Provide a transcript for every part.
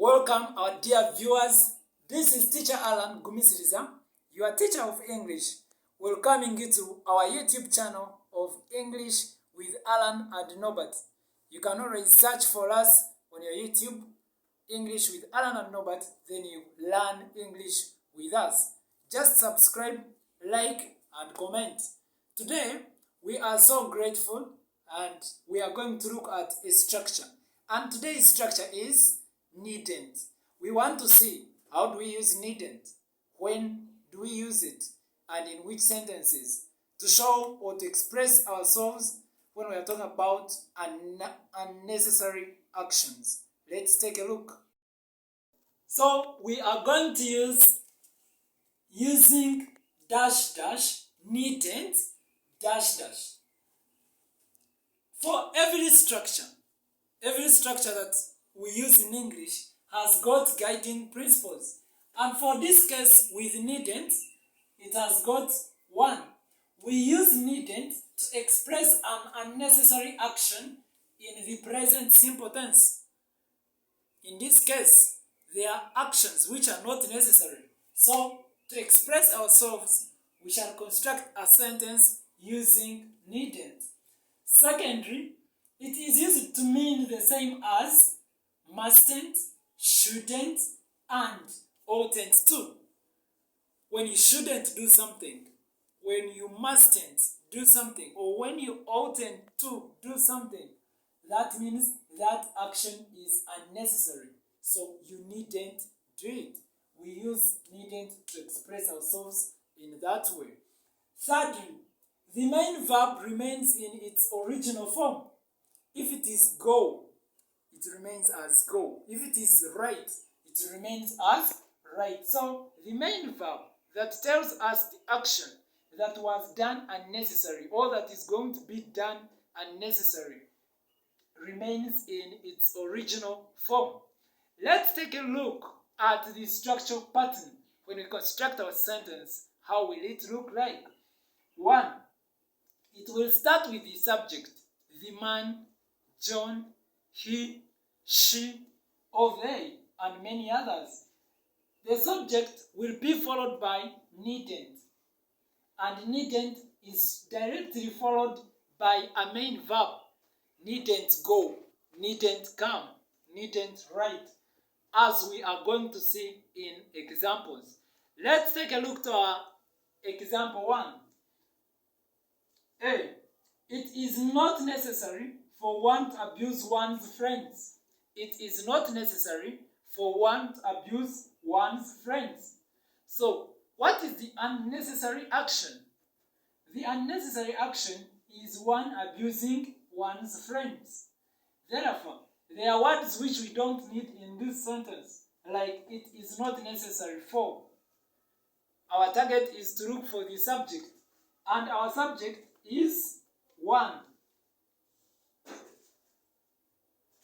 Welcome our dear viewers. This is Teacher Alan Gumisiriza, your teacher of English, welcoming you to our YouTube channel of English with Alan and Norbert. You can always search for us on your YouTube, English with Alan and Norbert, then you learn English with us. Just subscribe, like and comment. Today, we are so grateful and we are going to look at a structure. And today's structure is needn't. We want to see how do we use needn't, when do we use it, and in which sentences, to show or to express ourselves when we are talking about unnecessary actions. Let's take a look. So we are going to use using dash dash, needn't, dash dash. For every structure that we use in English has got guiding principles. And for this case with needn't, it has got one. We use needn't to express an unnecessary action in the present simple tense. In this case, there are actions which are not necessary. So, to express ourselves, we shall construct a sentence using needn't. Secondly, it is used to mean the same as mustn't, shouldn't, and oughtn't to. When you shouldn't do something, when you mustn't do something, or when you oughtn't to do something, that means that action is unnecessary. So you needn't do it. We use needn't to express ourselves in that way. Thirdly, the main verb remains in its original form. If it is go, it remains as go. If it is write, it remains as write. So the main verb that tells us the action that was done unnecessary or that is going to be done unnecessary remains in its original form. Let's take a look at the structural pattern when we construct our sentence. How will it look like? 1. It will start with the subject, the man, John, he, she, or they, and many others. The subject will be followed by needn't, and needn't is directly followed by a main verb. Needn't go, needn't come, needn't write, as we are going to see in examples. Let's take a look to our example 1. A. It is not necessary for one to abuse one's friends. It is not necessary for one to abuse one's friends. So, what is the unnecessary action? The unnecessary action is one abusing one's friends. Therefore, there are words which we don't need in this sentence, like it is not necessary for. Our target is to look for the subject, and our subject is one.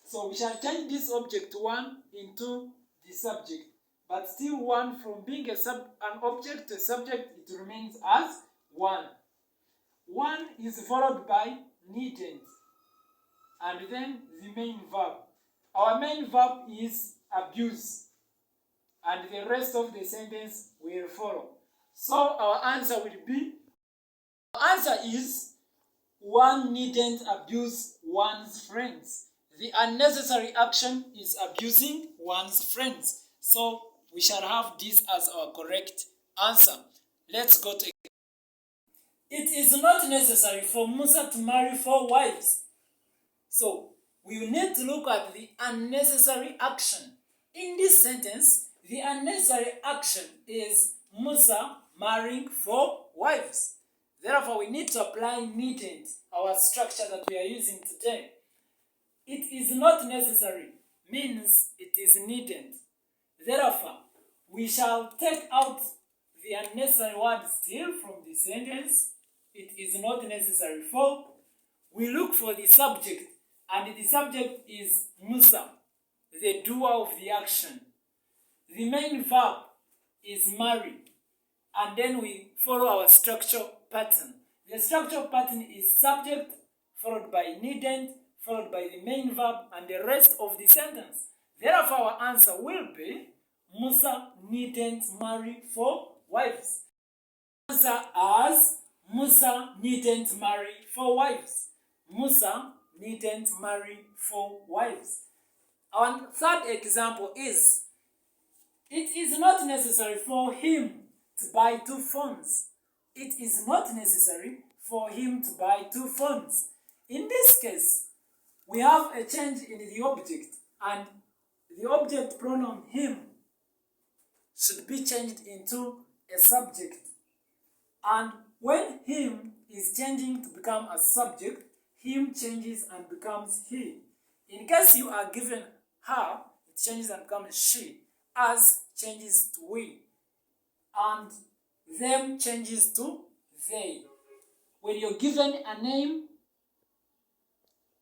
So we shall change this object 1 into the subject, but still 1 from being an object to a subject, it remains as 1. 1 is followed by needn't, and then the main verb. Our main verb is abuse, and the rest of the sentence will follow. So our answer will be, our answer is, one needn't abuse one's friends. The unnecessary action is abusing one's friends. So we shall have this as our correct answer. Let's go to it. It is not necessary for Musa to marry 4 wives. So we will need to look at the unnecessary action. In this sentence, the unnecessary action is Musa marrying 4 wives. Therefore, we need to apply needn't, our structure that we are using today. It is not necessary means it is needn't. Therefore, we shall take out the unnecessary word still from the sentence. It is not necessary for. We look for the subject, and the subject is Musa, the doer of the action. The main verb is marry, and then we follow our structural pattern. The structural pattern is subject followed by needn't, followed by the main verb and the rest of the sentence. Therefore, our answer will be Musa needn't marry 4 wives. Answer as Musa needn't marry 4 wives. Musa needn't marry 4 wives. Our third example is, it is not necessary for him to buy 2 phones. It is not necessary for him to buy 2 phones. In this case, we have a change in the object, and the object pronoun him should be changed into a subject. And when him is changing to become a subject, him changes and becomes he. In case you are given her, it changes and becomes she. Us changes to we. And them changes to they. When you're given a name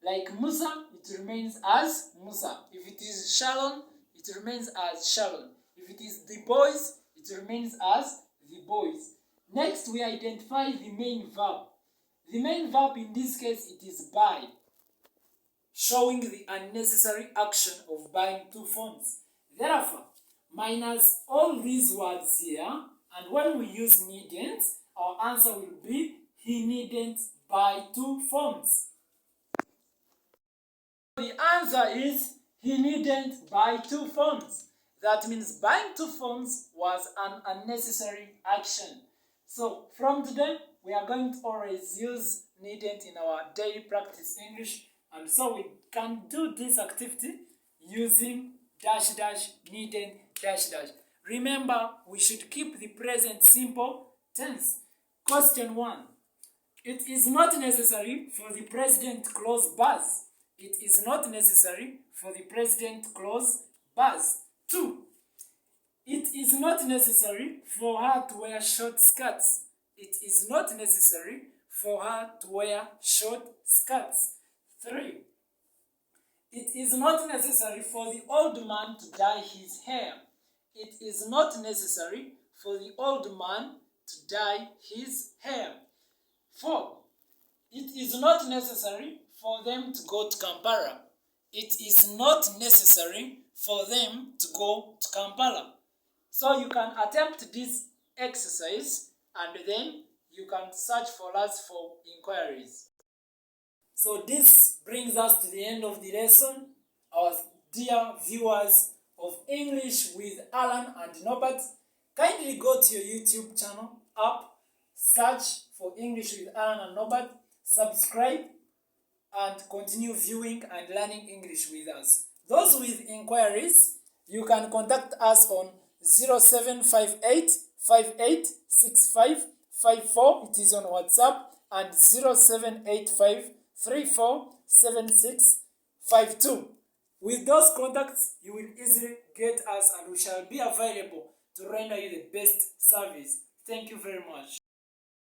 like Musa, it remains as Musa. If it is Shalom, it remains as Shalom. If it is the boys, it remains as the boys. Next, we identify the main verb. The main verb in this case, it is buy, showing the unnecessary action of buying 2 phones. Therefore, minus all these words here, and when we use needn't, our answer will be he needn't buy 2 phones. The answer is he needn't buy 2 phones. That means buying 2 phones was an unnecessary action. So from today, we are going to always use needn't in our daily practice English, and so we can do this activity using dash dash, needn't, dash dash. Remember, we should keep the present simple tense. Question 1. It is not necessary for the president to close bars. It is not necessary for the president to close bars. 2. It is not necessary for her to wear short skirts. It is not necessary for her to wear short skirts. 3. It is not necessary for the old man to dye his hair. It is not necessary for the old man to dye his hair. 4. It is not necessary for them to go to Kampala. It is not necessary for them to go to Kampala. So you can attempt this exercise and then you can search for us for inquiries. So this brings us to the end of the lesson. Our dear viewers of English with Alan and Norbert, kindly go to your YouTube channel app, search for English with Alan and Norbert, subscribe, and continue viewing and learning English with us. Those with inquiries, you can contact us on 0758 586554. It is on WhatsApp, and 0785 347652. With those contacts, you will easily get us and we shall be available to render you the best service. Thank you very much.